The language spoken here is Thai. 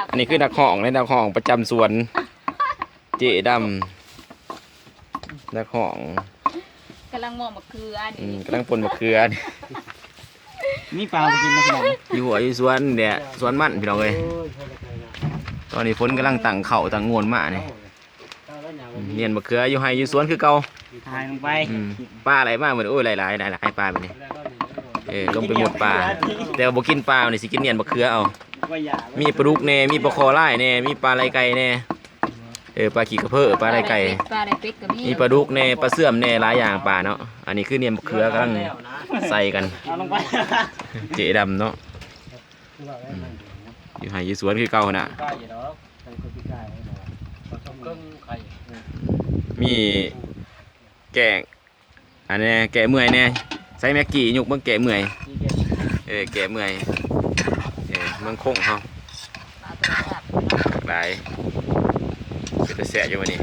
อันนี้คือนักห้องในนักห้องประจำสวนเจดำนักห้อง กำลังมองมะเขือนี่ กำลังปนมะเขือนี่ มีปลาไปกินมาขนาดนี้ อยู่หัวอยู่สวนเนี่ยสวนมันพี่น้องเอ้ยตอนนี้ฝนกำลังตั้งเข่าตั้งงวนมาเนี่ยเนียนมะเขืออยู่ไฮอยู่สวนคือเก่า ถ่ายลงไป ปลาอะไรมากเหมือนโอ้ยหลายปลาแบบนี้ลงไปหมดปลาแต่ว่าบ่กินปลาเนี่ยสิกินเนียนมะเขือเอา ว่าอย่า มีปลาดุกแน่มีปลาคอไล่แน่มีปลาไหลไก่แน่ปลาขี้กระเพาะปลาไหลไก่ ปลาไหลเป็ดก็มี มีปลาดุกแน่ปลาเสื่อมแน่หลายอย่างปลาเนาะอันนี้คือเนียนมะเขือกำลังใส่กัน เอาลงไป เจดำเนาะอยู่ไฮอยู่สวนคือเก่าน่ะมีแกงอันนี้แกะเมื่อยแน่ใส่แม็กกี้ยุกเบิ่งแกะเมื่อยแกะเมื่อยเมืองคงเฮาหลายเป็นตะแสะอยู่วันนี้